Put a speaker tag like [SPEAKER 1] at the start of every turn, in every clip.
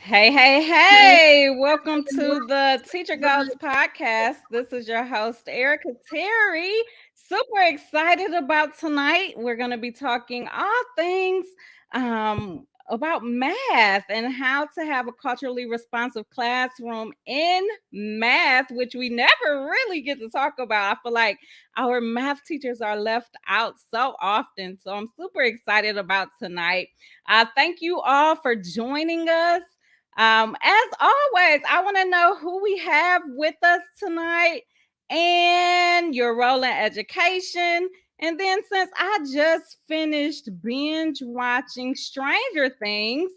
[SPEAKER 1] Hey, welcome to the Teacher Goals podcast. This is your host, Erica Terry. Super excited about tonight. We're going to be talking all things about math and how to have a culturally responsive classroom in math, which we never really get to talk about. I feel like our math teachers are left out so often. So I'm super excited about tonight. Thank you all for joining us. As always, I want to know who we have with us tonight and your role in education. And then, since I just finished binge watching Stranger Things,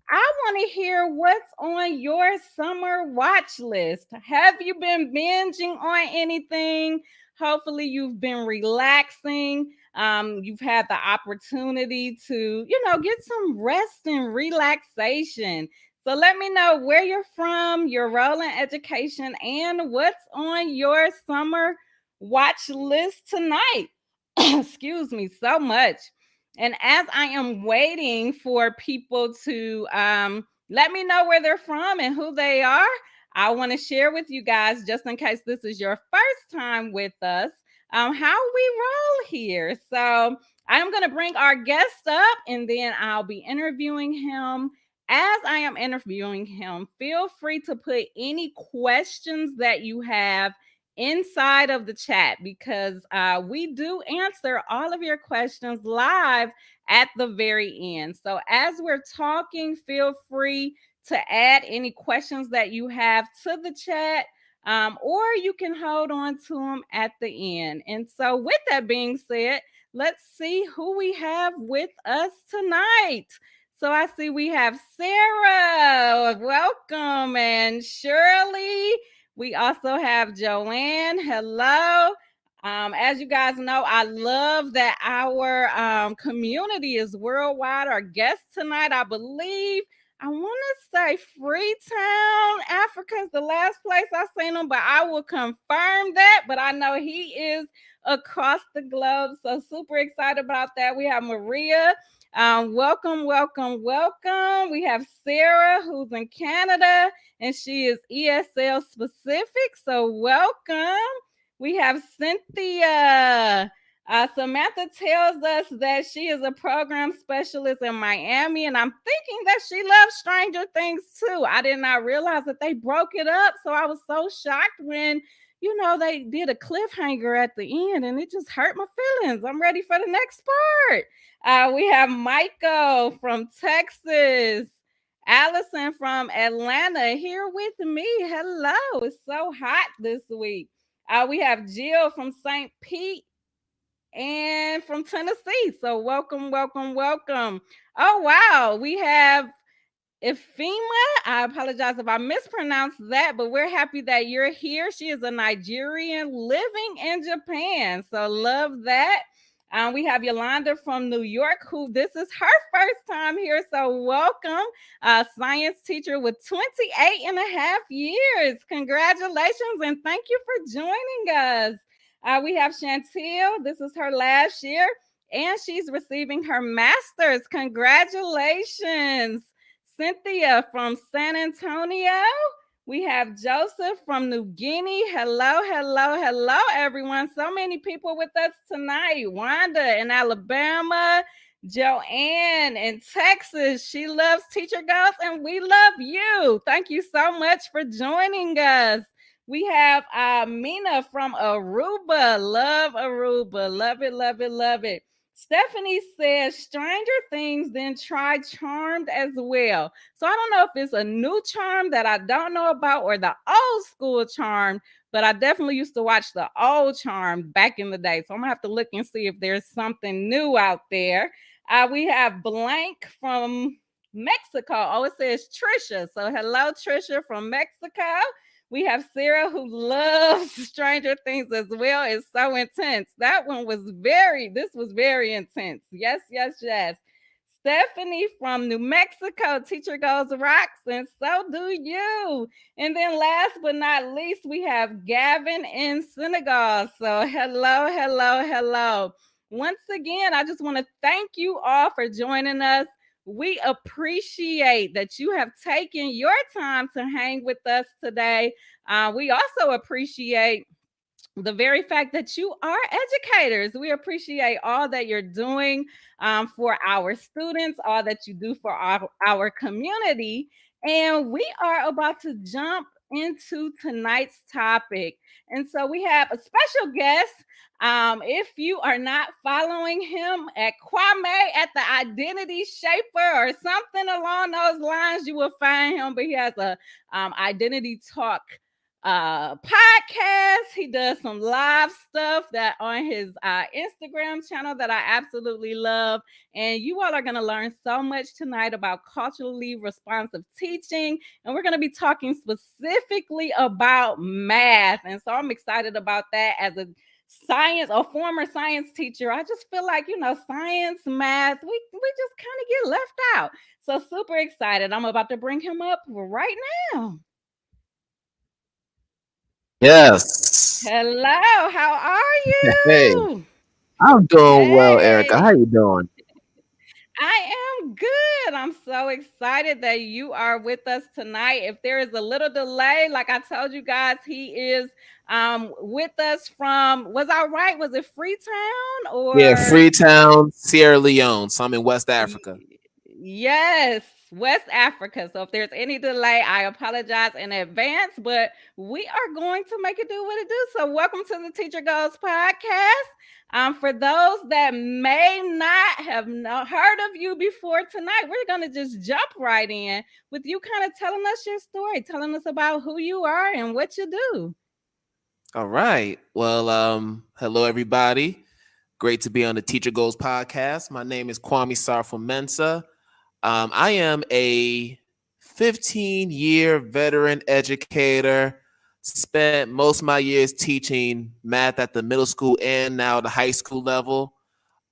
[SPEAKER 1] I want to hear what's on your summer watch list. Have you been binging on anything? Hopefully, you've been relaxing. You've had the opportunity to, get some rest and relaxation. So let me know where you're from, your role in education, and what's on your summer watch list tonight. Excuse me so much. And as I am waiting for people to let me know where they're from and who they are, I want to share with you guys, just in case this is your first time with us, how we roll here. So I'm going to bring our guest up and then I'll be interviewing him. As I am interviewing him, feel free to put any questions that you have inside of the chat because we do answer all of your questions live at the very end. So as we're talking, feel free to add any questions that you have to the chat, or you can hold on to them at the end. And so with that being said, let's see who we have with us tonight. So I see we have Sarah, welcome, and Shirley. We also have Joanne, hello. As you guys know, I love that our community is worldwide. Our guest tonight, I believe, I want to say Freetown, Africa is the last place I've seen him, but I will confirm that. But I know he is across the globe. So super excited about that. We have Maria. Welcome. We have Sarah, who's in Canada, and she is ESL specific. So welcome. We have Cynthia. Samantha tells us that she is a program specialist in Miami, and I'm thinking that she loves Stranger Things too. I did not realize that they broke it up, so I was so shocked when they did a cliffhanger at the end, and it just hurt my feelings. I'm ready for the next part. We have Michael from Texas, Allison from Atlanta here with me. Hello, it's so hot this week. We have Jill from St. Pete and from Tennessee. So welcome. Oh, wow. We have Ifema. I apologize if I mispronounced that, but we're happy that you're here. She is a Nigerian living in Japan. So love that. We have Yolanda from New York, who this is her first time here. So welcome. Science teacher with 28 and a half years. Congratulations and thank you for joining us. We have Chantel. This is her last year and she's receiving her master's. Congratulations. Cynthia from San Antonio. We have Joseph from New Guinea. Hello, everyone. So many people with us tonight. Wanda in Alabama. Joanne in Texas. She loves Teacher Goals, and we love you. Thank you so much for joining us. We have Mina from Aruba. Love Aruba. Love it. Stephanie says Stranger Things, then try Charmed as well. So I don't know if it's a new Charm that I don't know about or the old school Charm, but I definitely used to watch the old Charm back in the day. So I'm going to have to look and see if there's something new out there. We have Blank from Mexico. Oh, it says Trisha. So hello, Trisha from Mexico. We have Sarah who loves Stranger Things as well. It's so intense. This was very intense. Yes. Stephanie from New Mexico. Teacher Goes Rocks, and so do you. And then last but not least, we have Gavin in Senegal. So hello. Once again, I just want to thank you all for joining us. We appreciate that you have taken your time to hang with us today. We also appreciate the very fact that you are educators. We appreciate all that you're doing for our students, all that you do for our community. And we are about to jump into tonight's topic. And so we have a special guest. If you are not following him at Kwame at the Identity Shaper or something along those lines, you will find him. But he has a identity talk podcast. He does some live stuff that on his Instagram channel that I absolutely love. And you all are going to learn so much tonight about culturally responsive teaching. And we're going to be talking specifically about math. And so I'm excited about that as a former science teacher. I just feel like, science, math, we just kind of get left out. So super excited. I'm about to bring him up right now.
[SPEAKER 2] Yes.
[SPEAKER 1] Hello, how are
[SPEAKER 2] Hey,
[SPEAKER 1] you?
[SPEAKER 2] I'm doing well, Erica. How
[SPEAKER 1] Hey,
[SPEAKER 2] you doing?
[SPEAKER 1] I am good. I'm so excited that you are with us tonight. If there is a little delay, like I told you guys, he is with us from, was I right? Was it Freetown
[SPEAKER 2] Yeah,
[SPEAKER 1] or
[SPEAKER 2] Freetown, Sierra Leone. So I'm in West Africa.
[SPEAKER 1] Yes, West Africa. So if there's any delay, I apologize in advance, but we are going to make it do what it do. So welcome to the Teacher Goals podcast. For those that may not have heard of you before tonight, we're going to just jump right in with you kind of telling us your story, telling us about who you are and what you do.
[SPEAKER 2] All right. Well, hello everybody. Great to be on the Teacher Goals podcast. My name is Kwame Sarfo-Mensah. I am a 15-year veteran educator. Spent most of my years teaching math at the middle school and now the high school level.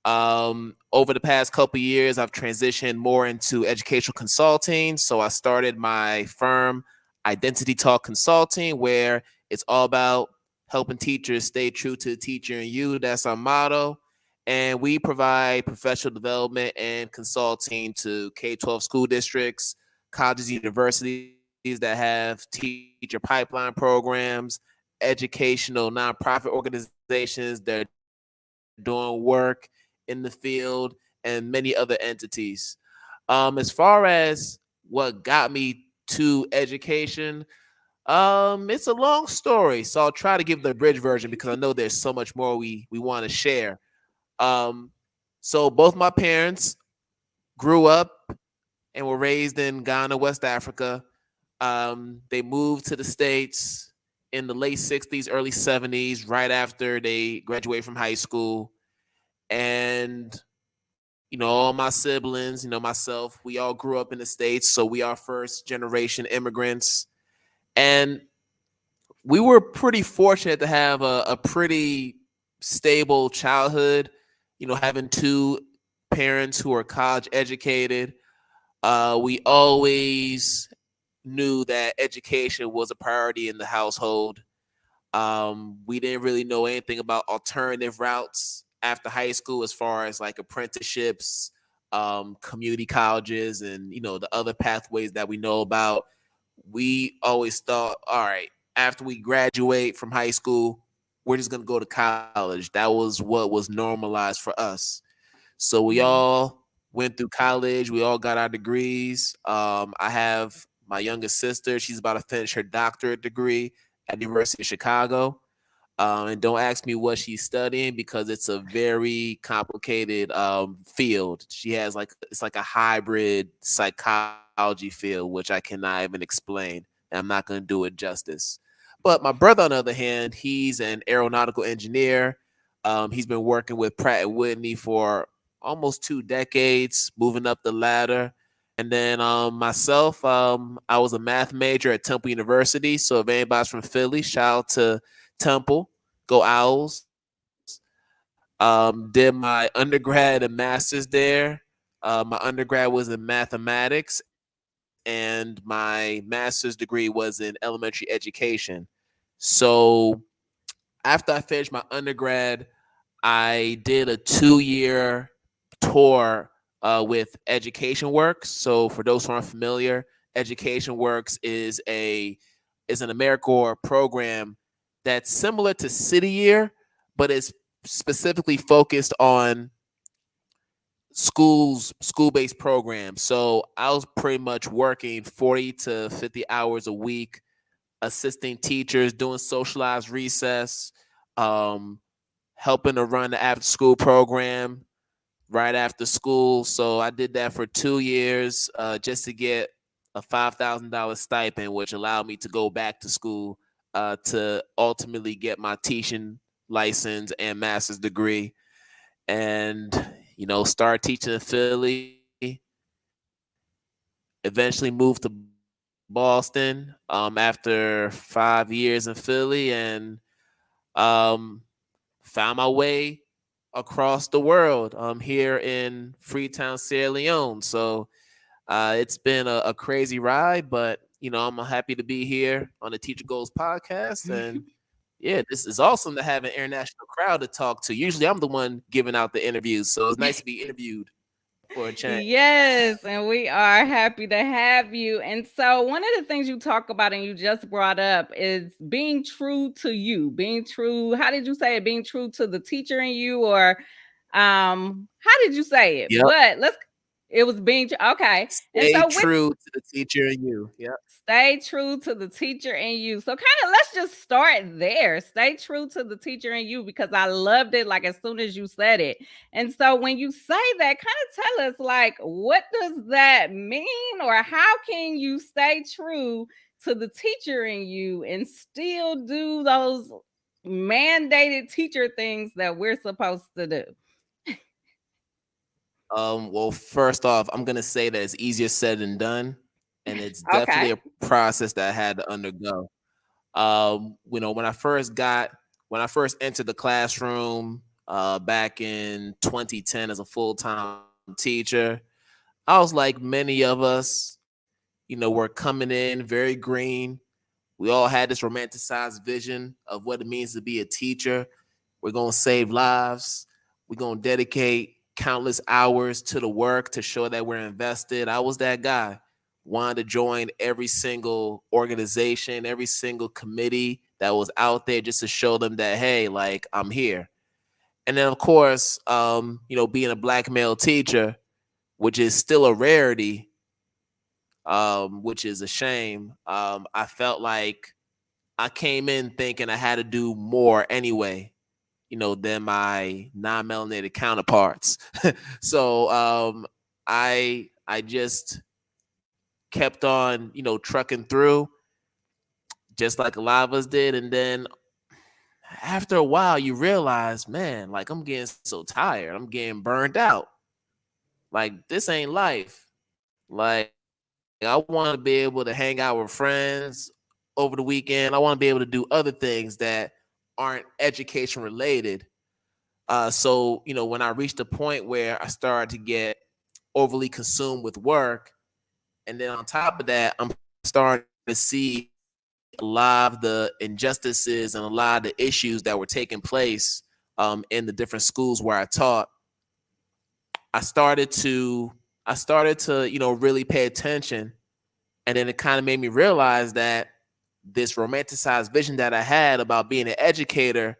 [SPEAKER 2] Over the past couple years, I've transitioned more into educational consulting. So I started my firm, Identity Talk Consulting, where it's all about helping teachers stay true to the teacher and you. That's our motto. And we provide professional development and consulting to K-12 school districts, colleges, universities that have teacher pipeline programs, educational nonprofit organizations that are doing work in the field, and many other entities. As far as what got me to education, it's a long story. So I'll try to give the abridged version because I know there's so much more we want to share. Um, so both my parents grew up and were raised in Ghana, West Africa. They moved to the States in the late 60s, early 70s, right after they graduated from high school. And, all my siblings, myself, we all grew up in the States. So we are first generation immigrants. And we were pretty fortunate to have a pretty stable childhood, having two parents who are college educated. We always knew that education was a priority in the household. We didn't really know anything about alternative routes after high school, as far as like apprenticeships, community colleges, and the other pathways that we know about. We always thought, all right, after we graduate from high school, we're just gonna go to college. That was what was normalized for us. So we
[SPEAKER 1] Mhm.
[SPEAKER 2] all went through college. We all got our degrees. I have my youngest sister. She's about to finish her doctorate degree at the University of Chicago. And don't ask me what she's studying because it's a very complicated field. She has it's like a hybrid psychology field, which I cannot even explain. And I'm not going to do it justice. But my brother, on the other hand, he's an aeronautical engineer. He's been working with Pratt and Whitney for almost 2 decades, moving up the ladder. And then myself, I was a math major at Temple University. So if anybody's from Philly, shout out to Temple, go Owls. Did my undergrad and master's there. My undergrad was in mathematics, and my master's degree was in elementary education. So after I finished my undergrad, I did a 2-year tour with Education Works. So for those who aren't familiar, Education Works is an AmeriCorps program that's similar to City Year, but it's specifically focused on school-based programs. So I was pretty much working 40 to 50 hours a week, assisting teachers, doing socialized recess, um, helping to run the after school program right after school. So I did that for 2 years just to get a $5,000 stipend, which allowed me to go back to school to ultimately get my teaching license and master's degree, and start teaching in Philly. Eventually moved to Boston after 5 years in Philly, and um, found my way across the world here in Freetown, Sierra Leone. So it's been a crazy ride, but I'm happy to be here on the Teacher Goals podcast. And yeah, this is awesome to have an international crowd to talk to. Usually I'm the one giving out the interviews, so it's nice to be interviewed for a change.
[SPEAKER 1] Yes, and we are happy to have you. And so, one of the things you talk about and you just brought up is being true to you, being true. How did you say it? Being true to the teacher in you, or how did you say it?
[SPEAKER 2] Yep.
[SPEAKER 1] But it was being okay. And
[SPEAKER 2] Stay
[SPEAKER 1] so, with
[SPEAKER 2] true to the teacher in you. Yep.
[SPEAKER 1] stay true to the teacher in you. So kind of let's just start there. Stay true to the teacher in you, because I loved it like as soon as you said it. And so when you say that, kind of tell us like what does that mean, or how can you stay true to the teacher in you and still do those mandated teacher things that we're supposed to do?
[SPEAKER 2] Well, first off, I'm gonna say that it's easier said than done, and it's
[SPEAKER 1] Okay.
[SPEAKER 2] definitely a process that I had to undergo. When I first entered the classroom back in 2010 as a full-time teacher, I was like many of us, we're coming in very green. We all had this romanticized vision of what it means to be a teacher. We're going to save lives. We're going to dedicate countless hours to the work to show that we're invested. I was that guy. Wanted to join every single organization, every single committee that was out there just to show them that, hey, like, I'm here. And then, of course, being a black male teacher, which is still a rarity, which is a shame. I felt like I came in thinking I had to do more anyway, than my non-melanated counterparts. So I just kept on, trucking through, just like a lot of us did. And then after a while, you realize, man, like I'm getting so tired. I'm getting burned out. Like this ain't life. Like I want to be able to hang out with friends over the weekend. I want to be able to do other things that aren't education related. So, when I reached a point where I started to get overly consumed with work, and then on top of that, I'm starting to see a lot of the injustices and a lot of the issues that were taking place in the different schools where I taught. I started to, really pay attention, and then it kind of made me realize that this romanticized vision that I had about being an educator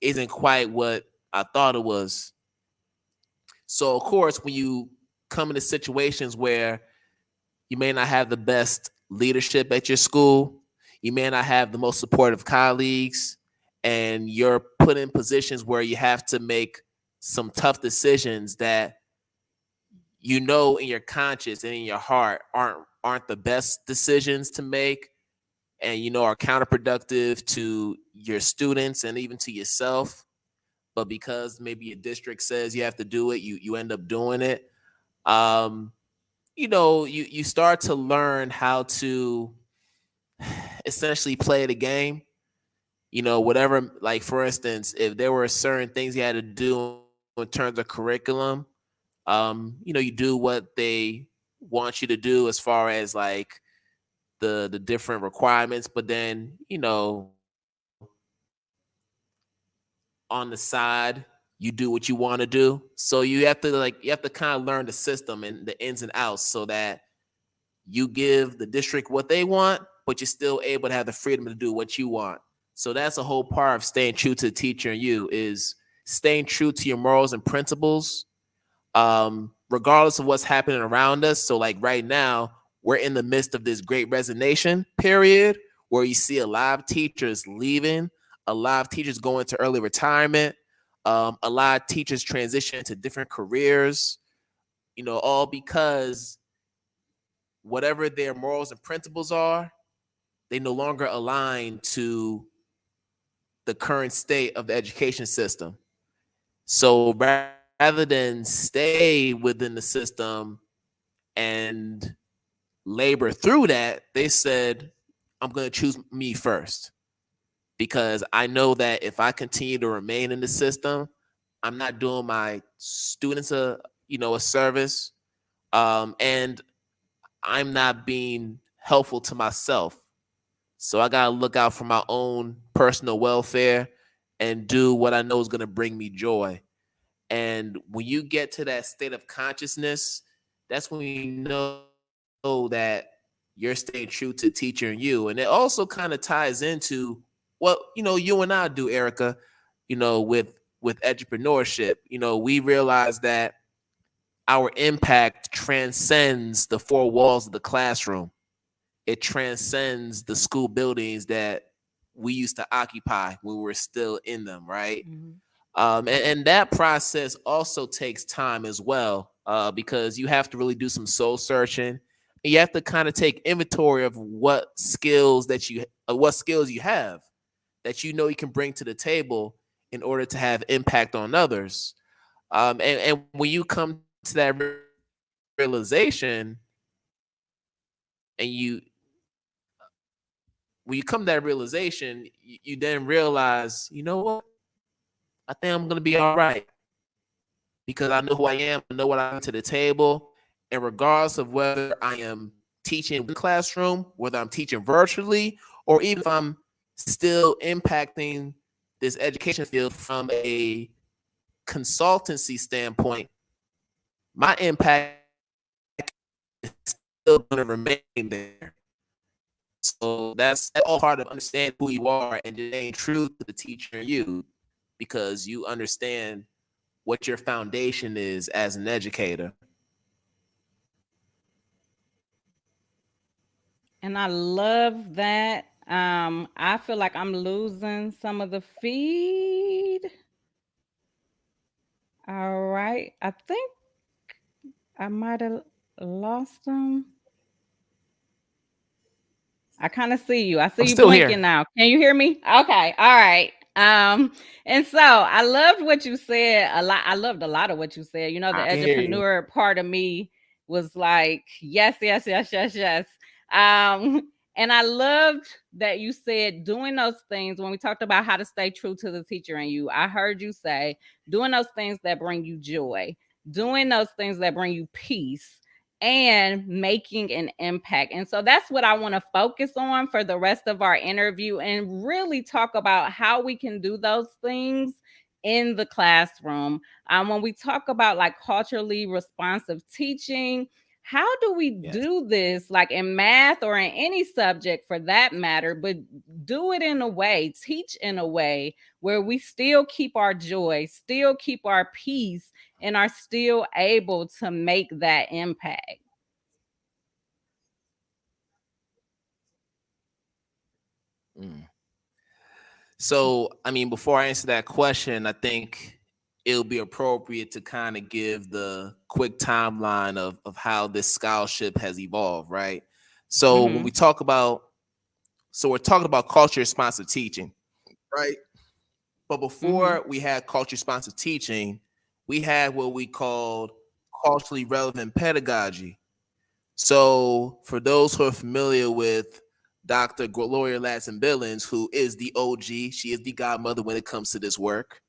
[SPEAKER 2] isn't quite what I thought it was. So, of course, when you come into situations where you may not have the best leadership at your school, you may not have the most supportive colleagues, and you're put in positions where you have to make some tough decisions that in your conscience and in your heart aren't the best decisions to make, and are counterproductive to your students and even to yourself, but because maybe a district says you have to do it, you end up doing it. um you start to learn how to essentially play the game. Whatever, like for instance, if there were certain things you had to do in terms of curriculum, you do what they want you to do as far as like the different requirements, but then on the side, you you do what you want to do. So you have to kind of learn the system and the ins and outs so that you give the district what they want, but you're still able to have the freedom to do what you want. So that's a whole part of staying true to the teacher and you is staying true to your morals and principles, regardless of what's happening around us. So like right now, we're in the midst of this great resignation period where you see a lot of teachers leaving, a lot of teachers going to early retirement, a lot of teachers transition to different careers, all because whatever their morals and principles are, they no longer align to the current state of the education system. So rather than stay within the system and labor through that, they said, I'm going to choose me first because I know that if I continue to remain in the system, I'm not doing my students a service, and I'm not being helpful to myself. So I got to look out for my own personal welfare and do what I know is going to bring me joy. And when you get to that state of consciousness, that's when you know that you're staying true to teacher and you. And it also kind of ties into what, you and I do, Erica, with entrepreneurship. We realize that our impact transcends the four walls of the classroom. It transcends the school buildings that we used to occupy when we were still in them, right?
[SPEAKER 1] Mm-hmm.
[SPEAKER 2] And that process also takes time as well, because you have to really do some soul searching. You have to kind of take inventory of what skills you have that you can bring to the table in order to have impact on others. And when you come to that realization, and when you come to that realization, you then realize, you know what? I think I'm gonna be all right because I know who I am, I know what I bring to the table, and regardless of whether I am teaching in the classroom, whether I'm teaching virtually, or even if I'm still impacting this education field from a consultancy standpoint, my impact is still going to remain there. So that's all part of understanding who you are and just staying true to the teacher in you, because you understand what your foundation is as an educator.
[SPEAKER 1] And I love that. I feel like I'm losing some of the feed. All right. I think I might have lost them. I kind of see you. I see
[SPEAKER 2] I'm
[SPEAKER 1] you
[SPEAKER 2] still here.
[SPEAKER 1] blinking now. Can you hear me? Okay. All right. And so I loved what you said a lot. I loved a lot of what you said. The
[SPEAKER 2] I can hear you.
[SPEAKER 1] entrepreneur part of me was like, yes, yes, yes, yes, yes. And I loved that you said doing those things when we talked about how to stay true to the teacher in you. I heard you say doing those things that bring you joy, doing those things that bring you peace, and making an impact. And so that's what I want to focus on for the rest of our interview and really talk about how we can do those things in the classroom. When we talk about like culturally responsive teaching, how do we do this like in math or in any subject for that matter, but do it in a way, teach in a way where we still keep our joy, still keep our peace, and are still able to make that impact?
[SPEAKER 2] Mm. So, I mean, before I answer that question, I think it'll be appropriate to kind of give the quick timeline of how this scholarship has evolved, right? So when
[SPEAKER 1] Mm-hmm.
[SPEAKER 2] we talk about, so we're talking about culture responsive teaching, right? But
[SPEAKER 1] Mm-hmm.
[SPEAKER 2] before we had culture responsive teaching, we had what we called culturally relevant pedagogy. So for those who are familiar with Dr. Gloria Ladson Billings, who is the OG, she is the godmother when it comes to this work.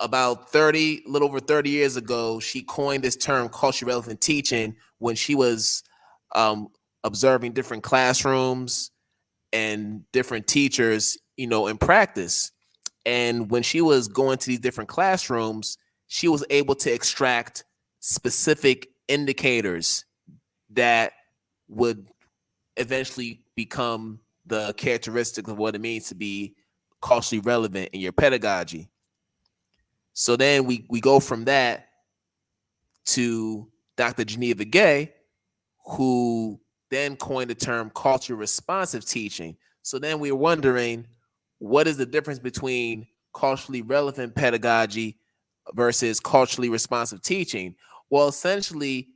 [SPEAKER 2] About 30, a little over 30 years ago, she coined this term culturally relevant teaching when she was observing different classrooms and different teachers, in practice. And when she was going to these different classrooms, she was able to extract specific indicators that would eventually become the characteristics of what it means to be culturally relevant in your pedagogy. So then we go from that to Dr. Geneva Gay, who then coined the term culture responsive teaching. So then we're wondering, what is the difference between culturally relevant pedagogy versus culturally responsive teaching? Well, essentially,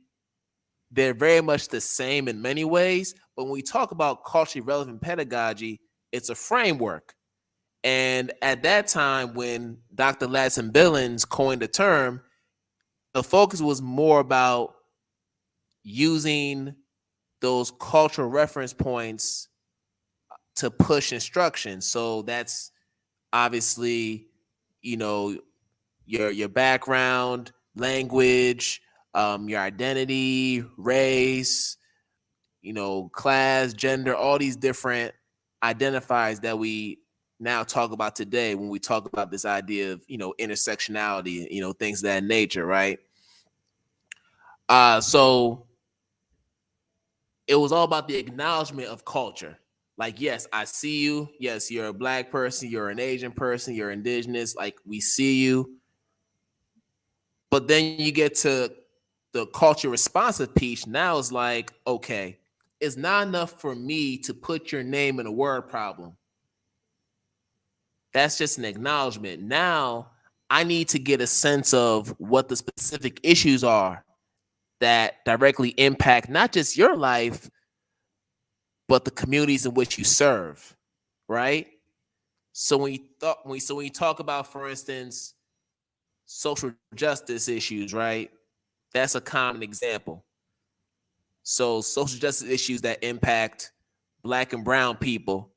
[SPEAKER 2] they're very much the same in many ways, but when we talk about culturally relevant pedagogy, it's a framework. And at that time, when Dr. Ladson Billings coined the term, the focus was more about using those cultural reference points to push instruction. So that's obviously, you know, your background, language, your identity, race, class, gender, all these different identifiers that we now talk about today when we talk about this idea of, intersectionality, things of that nature, right? So it was all about the acknowledgement of culture. Like, yes, I see you. Yes, you're a Black person, you're an Asian person, you're indigenous. Like, we see you. But then you get to the culture responsive piece. Now it's like, okay, it's not enough for me to put your name in a word problem. That's just an acknowledgement. Now I need to get a sense of what the specific issues are that directly impact not just your life, but the communities in which you serve, right? So when you talk about, for instance, social justice issues, right? That's a common example. So social justice issues that impact Black and brown people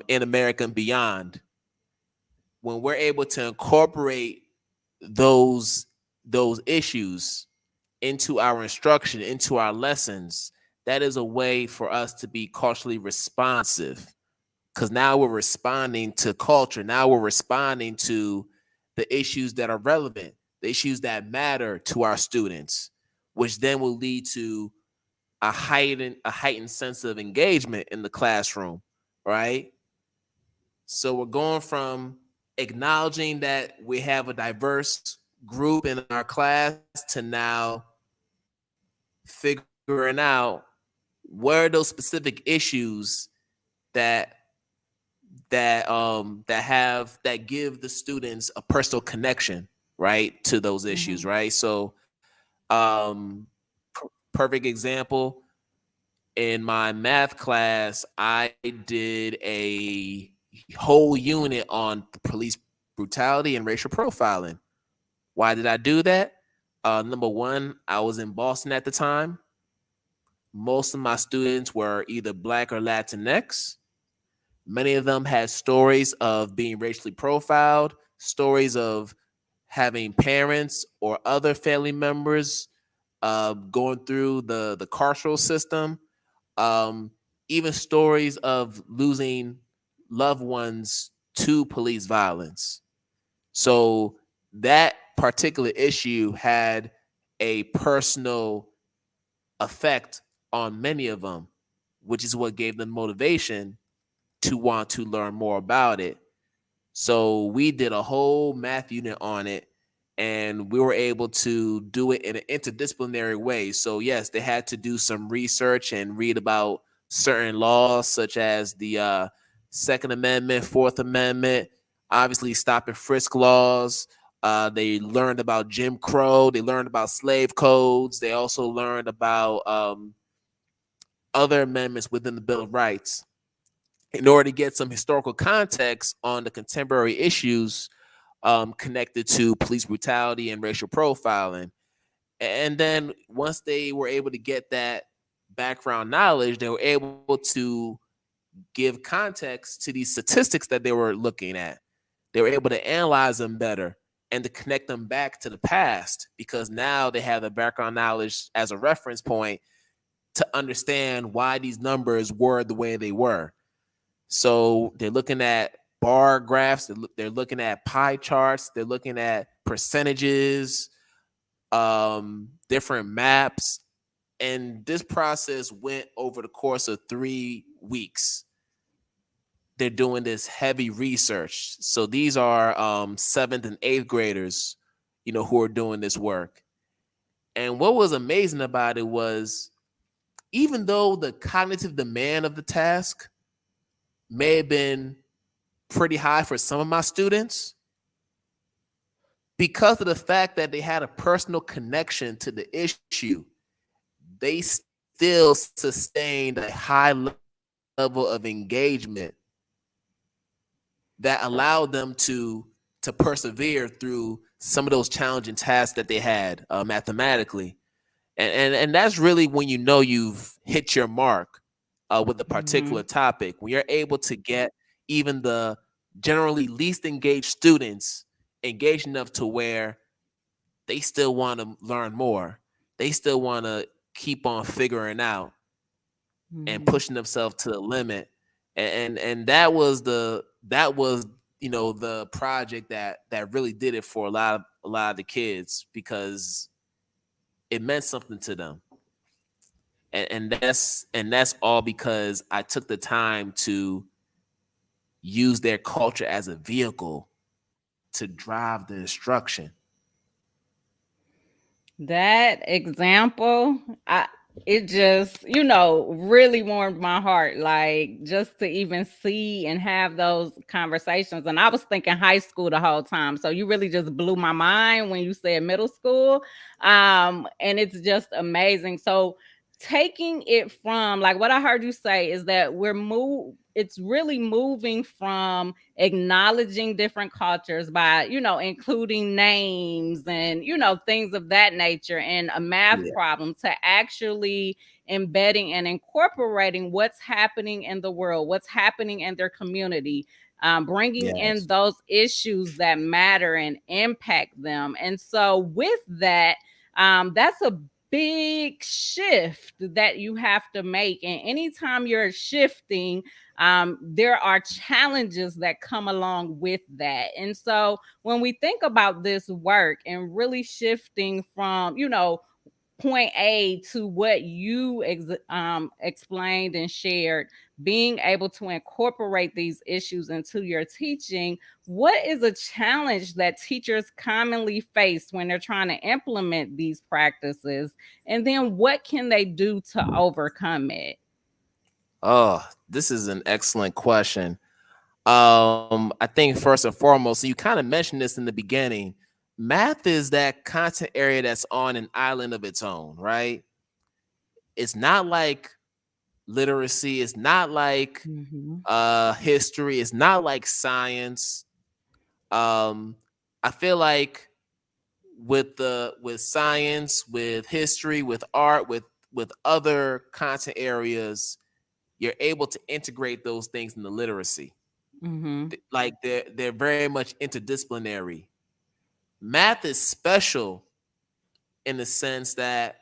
[SPEAKER 2] in America and beyond. When we're able to incorporate those issues into our instruction, into our lessons, that is a way for us to be culturally responsive. Because now we're responding to culture. Now we're responding to the issues that are relevant, the issues that matter to our students, which then will lead to a heightened sense of engagement in the classroom, right? So we're going from acknowledging that we have a diverse group in our class to now figuring out what are those specific issues that give the students a personal connection, right, to those issues, right? So perfect example, in my math class, I did a whole unit on police brutality and racial profiling. Why did I do that? Number one, I was in Boston at the time. Most of my students were either Black or Latinx. Many of them had stories of being racially profiled, stories of having parents or other family members going through the carceral system, even stories of losing loved ones to police violence. So that particular issue had a personal effect on many of them, which is what gave them motivation to want to learn more about it. So we did a whole math unit on it, and we were able to do it in an interdisciplinary way. So yes, they had to do some research and read about certain laws, such as the Second Amendment, Fourth Amendment, obviously stop and frisk laws. They learned about Jim Crow. They learned about slave codes. They also learned about other amendments within the Bill of Rights in order to get some historical context on the contemporary issues connected to police brutality and racial profiling. And then once they were able to get that background knowledge, they were able to give context to these statistics that they were looking at. They were able to analyze them better and to connect them back to the past, because now they have the background knowledge as a reference point to understand why these numbers were the way they were. So they're looking at bar graphs. They're looking at pie charts. They're looking at percentages, different maps. And this process went over the course of 3 weeks. They're doing this heavy research. So these are seventh and eighth graders, who are doing this work. And what was amazing about it was, even though the cognitive demand of the task may have been pretty high for some of my students, because of the fact that they had a personal connection to the issue, they still sustained a high level of engagement that allowed them to persevere through some of those challenging tasks that they had mathematically. And that's really when you've hit your mark with a particular topic, when you're able to get even the generally least engaged students engaged enough to where they still want to learn more. They still want to keep on figuring out and pushing themselves to the limit. And that was the project that really did it for a lot of the kids, because it meant something to them. And that's all because I took the time to use their culture as a vehicle to drive the instruction.
[SPEAKER 1] That example, it just, really warmed my heart. Like, just to even see and have those conversations. And I was thinking high school the whole time. So you really just blew my mind when you said middle school. And it's just amazing. So taking it from, like, what I heard you say is that it's really moving from acknowledging different cultures by, including names and, things of that nature in a math problem, to actually embedding and incorporating what's happening in the world, what's happening in their community, bringing in those issues that matter and impact them. And so with that, that's a big shift that you have to make. And anytime you're shifting, there are challenges that come along with that. And so when we think about this work and really shifting from, point A to what you explained and shared, being able to incorporate these issues into your teaching, what is a challenge that teachers commonly face when they're trying to implement these practices? And then what can they do to overcome it?
[SPEAKER 2] Oh, this is an excellent question. I think first and foremost, so you kind of mentioned this in the beginning, math is that content area that's on an island of its own, right? It's not like literacy, it's not like history, it's not like science. I feel like with science, with history, with art, with other content areas, you're able to integrate those things into literacy. Like they're very much interdisciplinary. Math is special in the sense that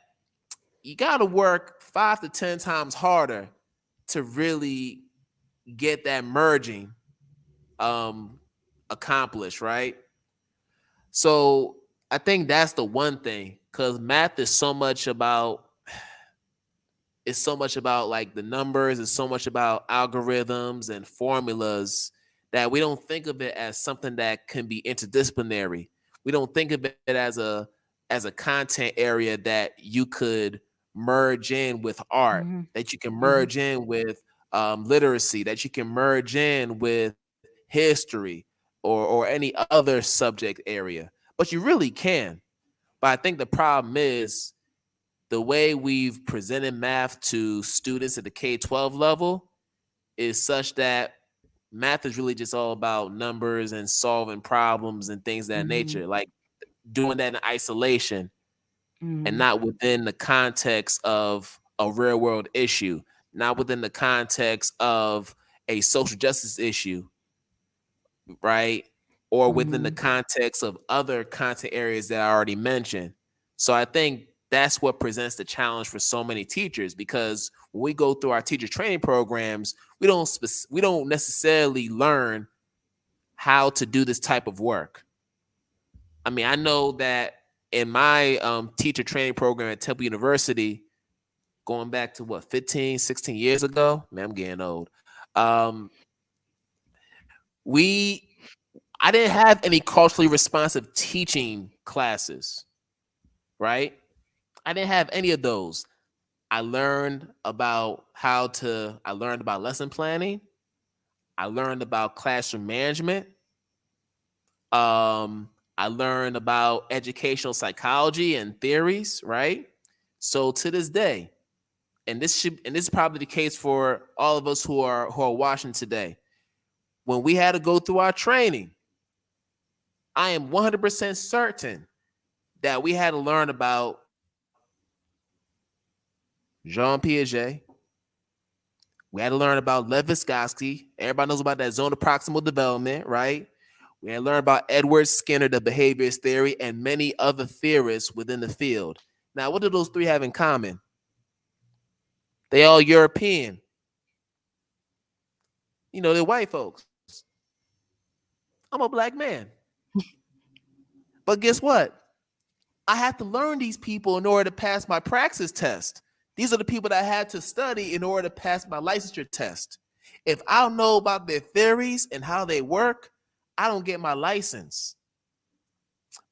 [SPEAKER 2] you got to work 5 to 10 times harder to really get that merging accomplished, right? So I think that's the one thing, because math is so much about like the numbers, it's so much about algorithms and formulas, that we don't think of it as something that can be interdisciplinary. We don't think of it as a content area that you could merge in with art, that you can merge in with literacy, that you can merge in with history or any other subject area. But you really can. But I think the problem is the way we've presented math to students at the K-12 level is such that math is really just all about numbers and solving problems and things of that nature, like doing that in isolation and not within the context of a real world issue, not within the context of a social justice issue, right? Or within the context of other content areas that I already mentioned. So I think that's what presents the challenge for so many teachers, because when we go through our teacher training programs, we don't necessarily learn how to do this type of work. I mean, I know that in my teacher training program at Temple University, going back to what, 15, 16 years ago, man, I'm getting old. Um, we I didn't have any culturally responsive teaching classes, right? I didn't have any of those. I learned about lesson planning. I learned about classroom management. I learned about educational psychology and theories, right? So to this day, and this is probably the case for all of us who are watching today. When we had to go through our training, I am 100% certain that we had to learn about Jean Piaget. We had to learn about Lev Vygotsky. Everybody knows about that zone of proximal development, right? We had to learn about Edward Skinner, the behaviorist theory, and many other theorists within the field. Now, what do those three have in common? They all European. You know, they're white folks. I'm a black man. But guess what? I had to learn these people in order to pass my praxis test. These are the people that I had to study in order to pass my licensure test. If I don't know about their theories and how they work, I don't get my license.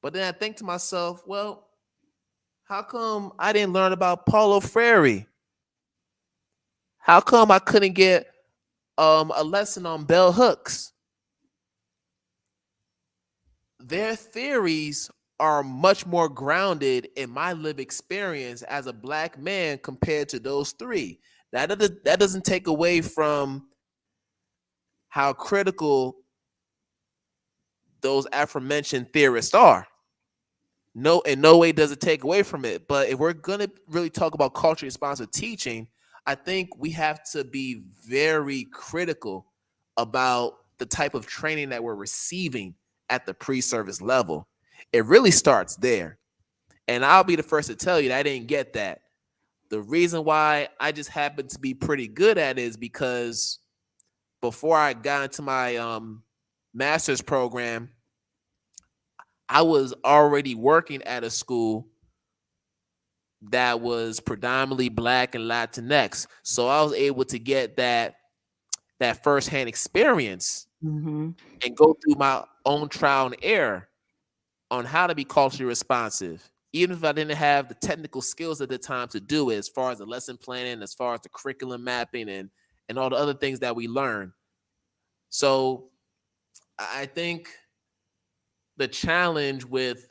[SPEAKER 2] But then I think to myself, well, how come I didn't learn about Paulo Freire? How come I couldn't get a lesson on bell hooks? Their theories are much more grounded in my lived experience as a black man compared to those three. That doesn't take away from how critical those aforementioned theorists are. No, in no way does it take away from it. But if we're gonna really talk about culturally responsive teaching, I think we have to be very critical about the type of training that we're receiving at the pre-service level. It really starts there. And I'll be the first to tell you that I didn't get that. The reason why I just happened to be pretty good at it is because before I got into my master's program, I was already working at a school that was predominantly Black and Latinx. So I was able to get that firsthand experience and go through my own trial and error on how to be culturally responsive, even if I didn't have the technical skills at the time to do it, as far as the lesson planning, as far as the curriculum mapping, and all the other things that we learn. So I think the challenge with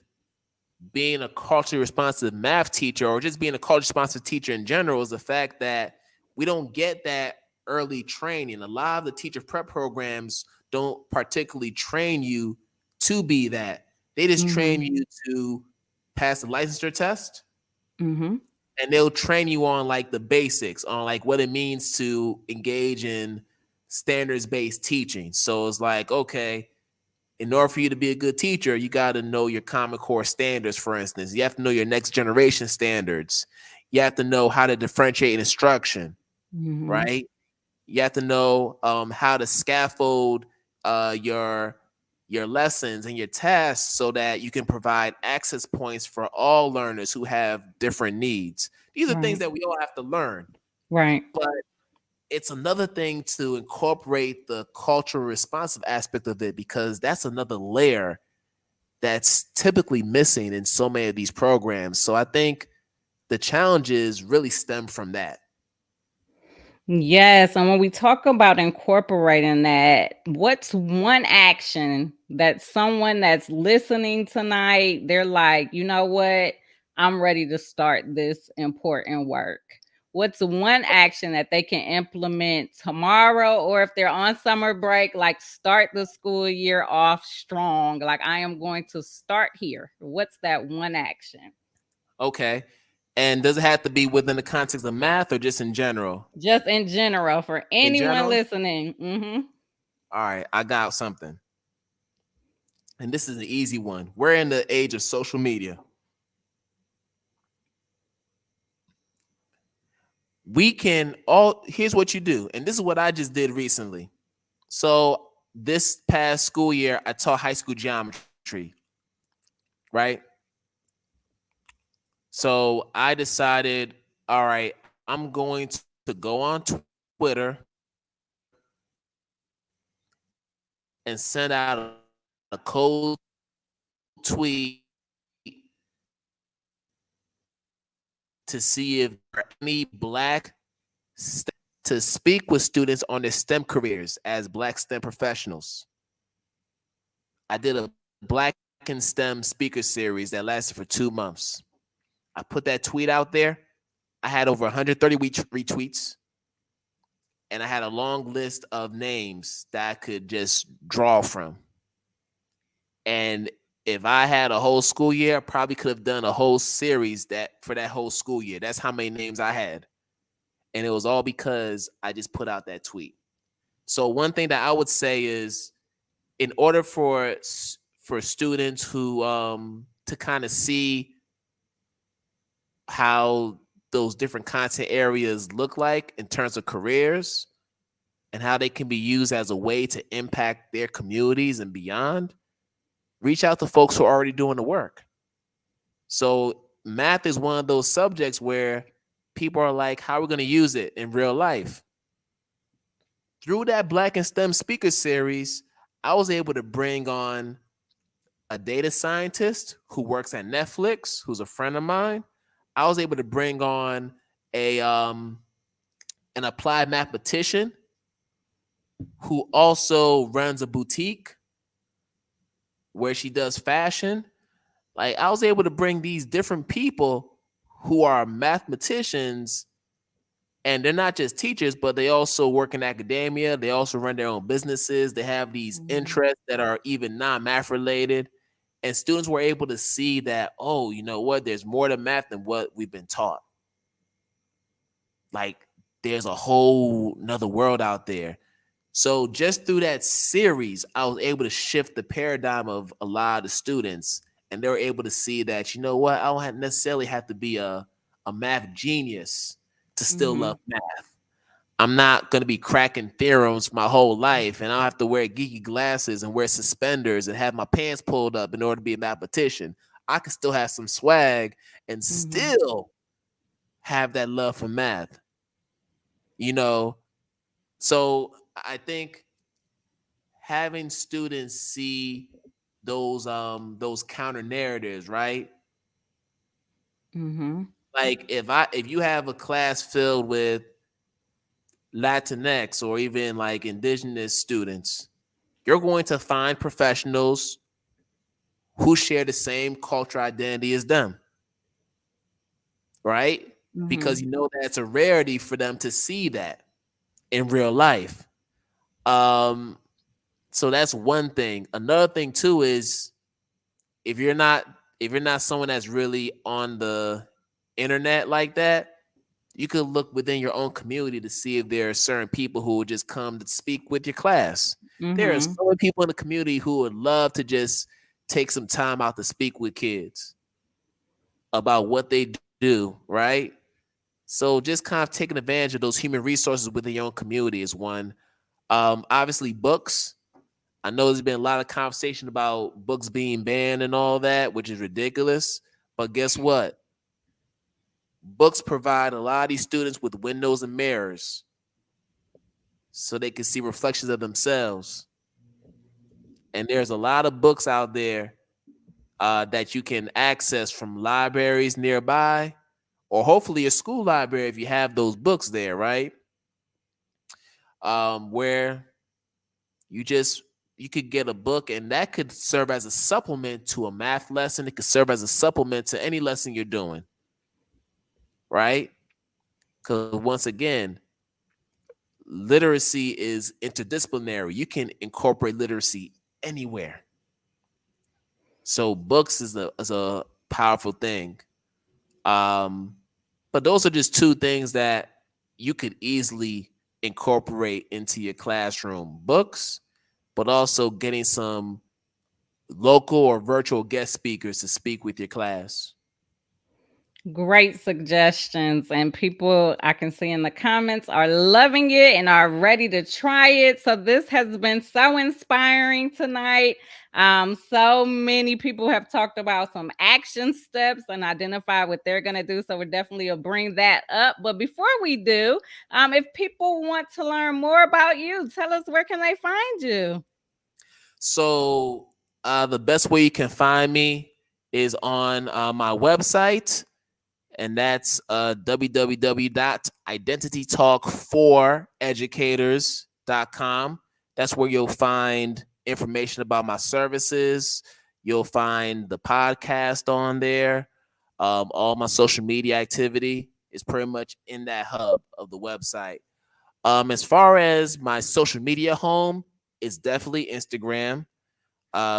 [SPEAKER 2] being a culturally responsive math teacher, or just being a culturally responsive teacher in general, is the fact that we don't get that early training. A lot of the teacher prep programs don't particularly train you to be that. They just train you to pass the licensure test, and they'll train you on like the basics, on like what it means to engage in standards-based teaching. So it's like, okay, in order for you to be a good teacher, you got to know your Common Core standards, for instance. You have to know your next generation standards. You have to know how to differentiate instruction, right? You have to know how to scaffold your lessons and your tasks so that you can provide access points for all learners who have different needs. These are things that we all have to learn.
[SPEAKER 1] Right.
[SPEAKER 2] But it's another thing to incorporate the cultural responsive aspect of it, because that's another layer that's typically missing in so many of these programs. So I think the challenges really stem from that.
[SPEAKER 1] Yes, and when we talk about incorporating that, what's one action that someone that's listening tonight, they're like, you know what? I'm ready to start this important work. What's one action that they can implement tomorrow, or if they're on summer break, like start the school year off strong? Like, I am going to start here. What's that one action?
[SPEAKER 2] Okay. And does it have to be within the context of math or just in general?
[SPEAKER 1] Just in general, for
[SPEAKER 2] In
[SPEAKER 1] anyone
[SPEAKER 2] general?
[SPEAKER 1] listening.
[SPEAKER 2] All right, I got something. And this is an easy one. We're in the age of social media. We can all, here's what you do. And this is what I just did recently. So this past school year, I taught high school geometry, right? So I decided, all right, I'm going to go on Twitter and send out a cold tweet to see if there are any black to speak with students on their STEM careers as black STEM professionals. I did a Black in STEM speaker series that lasted for 2 months. I put that tweet out there. I had over 130 retweets, and I had a long list of names that I could just draw from. And if I had a whole school year, I probably could have done a whole series that for that whole school year. That's how many names I had. And it was all because I just put out that tweet. So one thing that I would say is, in order for students who to kind of see how those different content areas look like in terms of careers and how they can be used as a way to impact their communities and beyond, reach out to folks who are already doing the work. So math is one of those subjects where people are like, how are we going to use it in real life? Through that Black in STEM speaker series, I was able to bring on a data scientist who works at Netflix, who's a friend of mine. I was able to bring on a an applied mathematician who also runs a boutique where she does fashion. Like, I was able to bring these different people who are mathematicians, and they're not just teachers, but they also work in academia. They also run their own businesses. They have these interests that are even non-math related. And students were able to see that, oh, you know what? There's more to math than what we've been taught. Like, there's a whole nother world out there. So just through that series, I was able to shift the paradigm of a lot of the students, and they were able to see that, you know what? I don't necessarily have to be a math genius to still love math. I'm not going to be cracking theorems my whole life, and I don't have to wear geeky glasses and wear suspenders and have my pants pulled up in order to be a mathematician. I can still have some swag and still have that love for math. You know, so I think having students see those counter narratives, right? Like, if you have a class filled with Latinx or even like indigenous students, you're going to find professionals who share the same cultural identity as them, right? Because you know that's a rarity for them to see that in real life. So that's one thing. Another thing too is, if you're not someone that's really on the internet like that, you could look within your own community to see if there are certain people who would just come to speak with your class. There are so many people in the community who would love to just take some time out to speak with kids about what they do, right? So just kind of taking advantage of those human resources within your own community is one. Obviously, books. I know there's been a lot of conversation about books being banned and all that, which is ridiculous. But guess what? Books provide a lot of these students with windows and mirrors so they can see reflections of themselves. And there's a lot of books out there that you can access from libraries nearby, or hopefully a school library if you have those books there, right? Where you could get a book, and that could serve as a supplement to a math lesson. It could serve as a supplement to any lesson you're doing, right? Because once again, literacy is interdisciplinary. You can incorporate literacy anywhere. So books is a powerful thing. But those are just two things that you could easily incorporate into your classroom: books, but also getting some local or virtual guest speakers to speak with your class.
[SPEAKER 1] Great suggestions, and people I can see in the comments are loving it and are ready to try it. So this has been so inspiring tonight. So many people have talked about some action steps and identify what they're going to do. So we're definitely will bring that up. But before we do, if people want to learn more about you, tell us, where can they find you?
[SPEAKER 2] So the best way you can find me is on my website, and that's www.identitytalk4educators.com. That's where you'll find information about my services. You'll find the podcast on there. All my social media activity is pretty much in that hub of the website. As far as my social media home, it's definitely Instagram.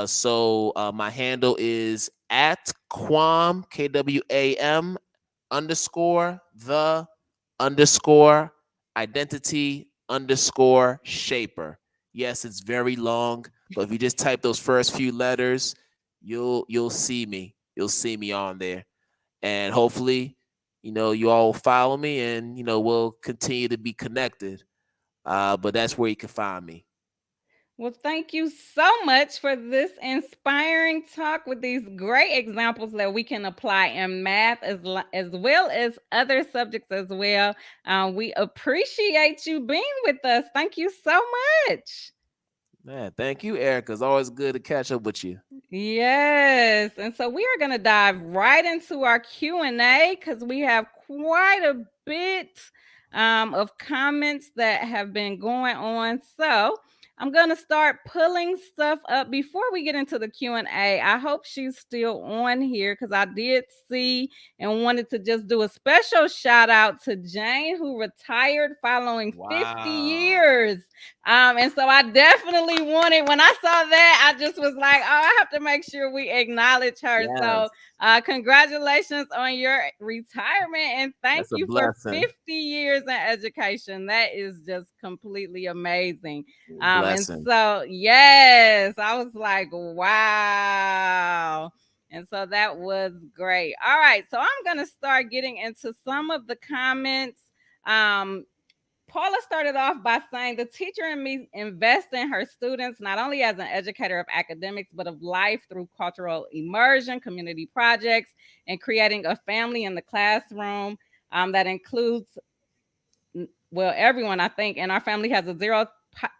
[SPEAKER 2] So my handle is at Kwam, KWAM underscore the underscore identity underscore shaper. Yes, it's very long, but if you just type those first few letters, you'll see me. You'll see me on there. And hopefully, you all follow me, and we'll continue to be connected. But that's where you can find me.
[SPEAKER 1] Well, thank you so much for this inspiring talk with these great examples that we can apply in math as well as other subjects as well. We appreciate you being with us. Thank you so much.
[SPEAKER 2] Man, thank you, Erica. It's always good to catch up with you.
[SPEAKER 1] Yes. And so we are going to dive right into our Q&A because we have quite a bit of comments that have been going on. So I'm going to start pulling stuff up before we get into the Q&A. I hope she's still on here because I did see and wanted to just do a special shout out to Jane, who retired following 50
[SPEAKER 2] Wow.
[SPEAKER 1] years. And so I definitely wanted, when I saw that, I just was like, oh, I have to make sure we acknowledge her. So
[SPEAKER 2] Yes,
[SPEAKER 1] congratulations on your retirement, and thank
[SPEAKER 2] that's a
[SPEAKER 1] you for
[SPEAKER 2] blessing.
[SPEAKER 1] 50 years in education. That is just completely amazing. And
[SPEAKER 2] Blessing.
[SPEAKER 1] so, yes, I was like, wow. And so that was great. All right. So I'm going to start getting into some of the comments. Paula started off by saying the teacher in me invests in her students not only as an educator of academics, but of life through cultural immersion, community projects, and creating a family in the classroom that includes, well, everyone, I think, and our family has a zero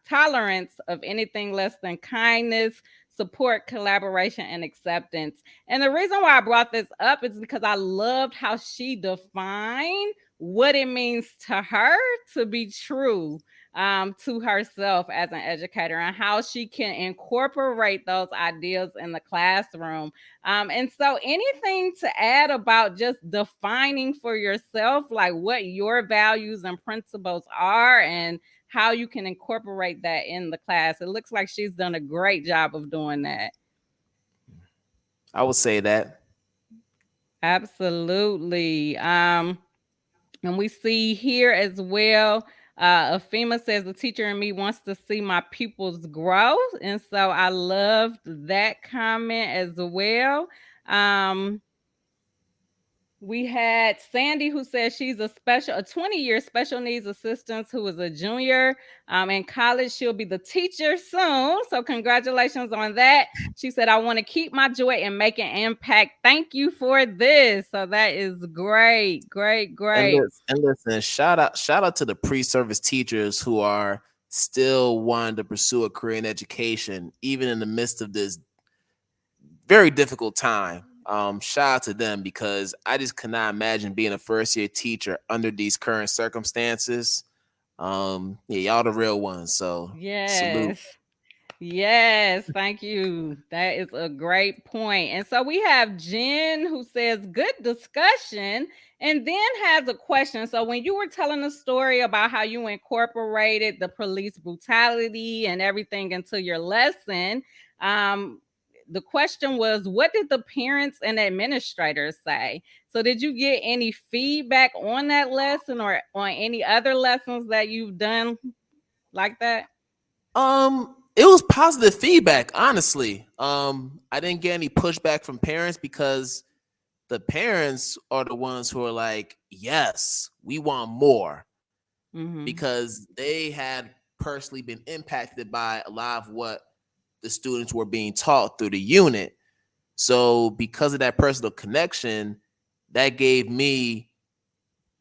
[SPEAKER 1] tolerance of anything less than kindness, support, collaboration, and acceptance. And the reason why I brought this up is because I loved how she defined what it means to her to be true to herself as an educator, and how she can incorporate those ideas in the classroom. And so, anything to add about just defining for yourself, like what your values and principles are, and how you can incorporate that in the class? It looks like she's done a great job of doing that.
[SPEAKER 2] I would say that.
[SPEAKER 1] Absolutely. And we see here as well, Afema says the teacher in me wants to see my pupils grow. And so I loved that comment as well. Um, We had Sandy, who says she's a 20-year special needs assistant who is a junior in college. She'll be the teacher soon. So congratulations on that. She said, I want to keep my joy and make an impact. Thank you for this. So that is great, great,
[SPEAKER 2] And
[SPEAKER 1] great.
[SPEAKER 2] listen, shout out to the pre-service teachers who are still wanting to pursue a career in education, even in the midst of this very difficult time. Shout out to them, because I just cannot imagine being a first year teacher under these current circumstances. Yeah, y'all the real ones. So salute.
[SPEAKER 1] Yes. Yes, thank you. That is a great point. And so we have Jen, who says, good discussion, and then has a question. So when you were telling the story about how you incorporated the police brutality and everything into your lesson, um, the question was, what did the parents and administrators say? So did you get any feedback on that lesson or on any other lessons that you've done like that?
[SPEAKER 2] It was positive feedback, honestly. I didn't get any pushback from parents because the parents are the ones who are like, yes, we want more,
[SPEAKER 1] Mm-hmm.
[SPEAKER 2] because they had personally been impacted by a lot of what the students were being taught through the unit. So because of that personal connection, that gave me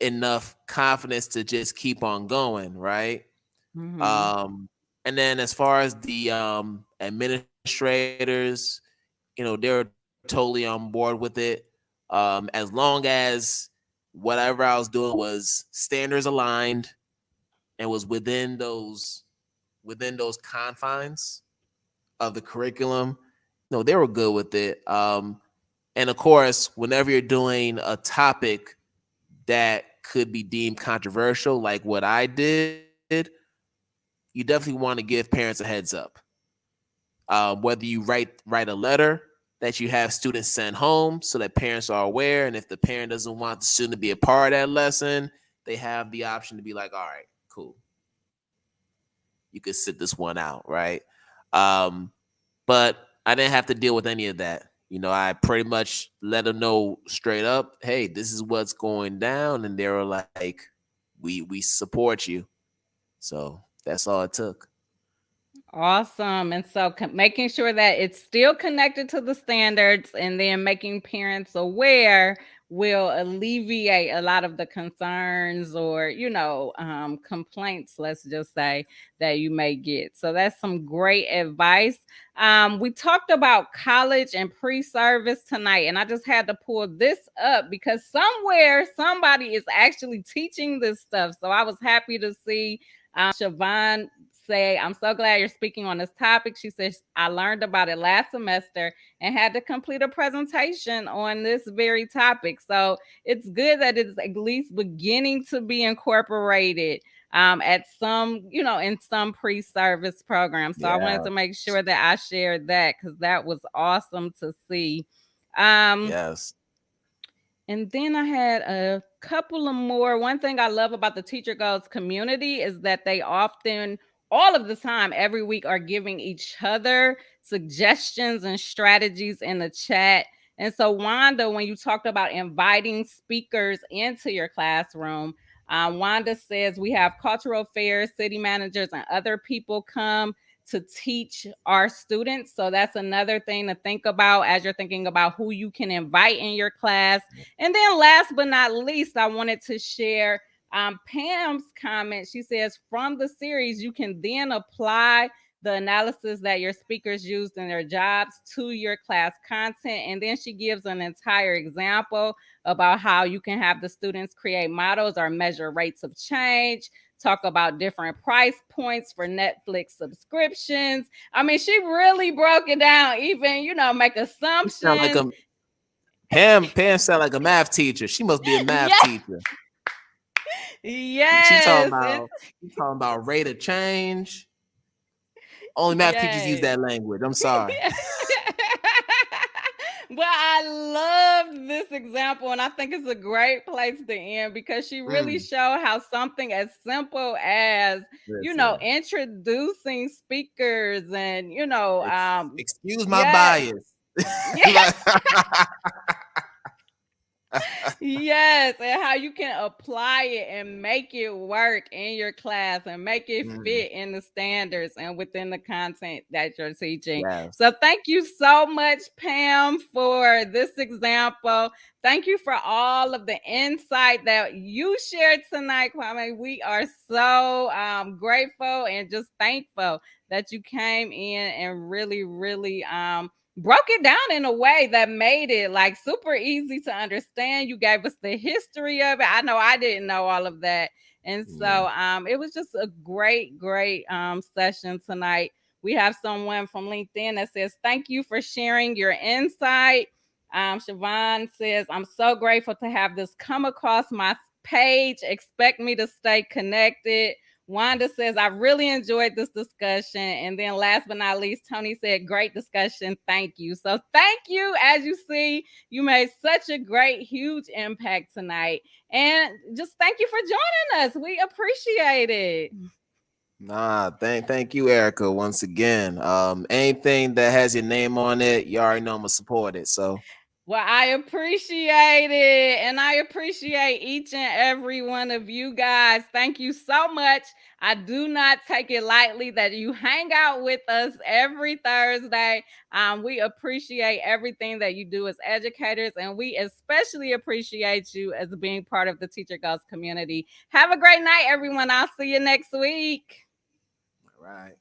[SPEAKER 2] enough confidence to just keep on going, right?
[SPEAKER 1] Mm-hmm.
[SPEAKER 2] Um, and then as far as the administrators, they're totally on board with it. As long as whatever I was doing was standards aligned and was within those confines of the curriculum, no, they were good with it. And of course, whenever you're doing a topic that could be deemed controversial, like what I did, you definitely want to give parents a heads up. Whether you write a letter that you have students send home so that parents are aware, and if the parent doesn't want the student to be a part of that lesson, they have the option to be like, all right, cool, you could sit this one out, right? Um, but I didn't have to deal with any of that. I pretty much let them know straight up, hey, this is what's going down, and they were like, we support you. So that's all it took.
[SPEAKER 1] Awesome. And so making sure that it's still connected to the standards and then making parents aware will alleviate a lot of the concerns or, complaints, let's just say, that you may get. So that's some great advice. We talked about college and pre-service tonight, and I just had to pull this up because somewhere somebody is actually teaching this stuff. So I was happy to see Siobhan say, I'm so glad you're speaking on this topic. She says, I learned about it last semester and had to complete a presentation on this very topic. So it's good that it's at least beginning to be incorporated at some, in some pre-service programs. So I wanted
[SPEAKER 2] Yeah.
[SPEAKER 1] to make sure that I shared that because that was awesome to see. Um,
[SPEAKER 2] Yes.
[SPEAKER 1] and then I had a couple of more. One thing I love about the Teacher Goals community is that they often, all of the time, every week, are giving each other suggestions and strategies in the chat. And so, Wanda, when you talked about inviting speakers into your classroom, Wanda says we have cultural fairs, city managers, and other people come to teach our students. So that's another thing to think about as you're thinking about who you can invite in your class. And then last but not least, I wanted to share Pam's comment. She says, from the series, you can then apply the analysis that your speakers used in their jobs to your class content. And then she gives an entire example about how you can have the students create models or measure rates of change, talk about different price points for Netflix subscriptions. I mean, she really broke it down, even, make
[SPEAKER 2] You sound like
[SPEAKER 1] assumptions.
[SPEAKER 2] a Pam sound like a math teacher. She must be a math
[SPEAKER 1] Yes,
[SPEAKER 2] teacher. She talking
[SPEAKER 1] yes,
[SPEAKER 2] about rate of change. Only math teachers use
[SPEAKER 1] yes.
[SPEAKER 2] that language. I'm sorry.
[SPEAKER 1] But I love this example, and I think it's a great place to end because she really
[SPEAKER 2] Mm,
[SPEAKER 1] showed how something as simple as,
[SPEAKER 2] listen,
[SPEAKER 1] introducing speakers and,
[SPEAKER 2] excuse my
[SPEAKER 1] yeah,
[SPEAKER 2] bias.
[SPEAKER 1] yeah.
[SPEAKER 2] Like,
[SPEAKER 1] Yes, and how you can apply it and make it work in your class and make it
[SPEAKER 2] mm,
[SPEAKER 1] fit in the standards and within the content that you're teaching.
[SPEAKER 2] yes,
[SPEAKER 1] So, thank you so much, Pam, for this example. Thank you for all of the insight that you shared tonight, Kwame. We are so grateful and just thankful that you came in and really broke it down in a way that made it like super easy to understand. You gave us the history of it. I know I didn't know all of that. And
[SPEAKER 2] yeah,
[SPEAKER 1] so it was just a great session tonight. We have someone from LinkedIn that says, thank you for sharing your insight. Siobhan says, I'm so grateful to have this come across my page. Expect me to stay connected. Wanda says, I really enjoyed this discussion. And then last but not least, Tony said, great discussion. Thank you. So thank you. As you see, you made such a great, huge impact tonight. And just thank you for joining us. We appreciate it.
[SPEAKER 2] nah. Thank you, Erica, once again. Anything that has your name on it, you already know I'm gonna support it. So
[SPEAKER 1] Well, I appreciate it. And I appreciate each and every one of you guys. Thank you so much. I do not take it lightly that you hang out with us every Thursday. We appreciate everything that you do as educators, and we especially appreciate you as being part of the Teacher Goals community. Have a great night, everyone. I'll see you next week.
[SPEAKER 2] All right.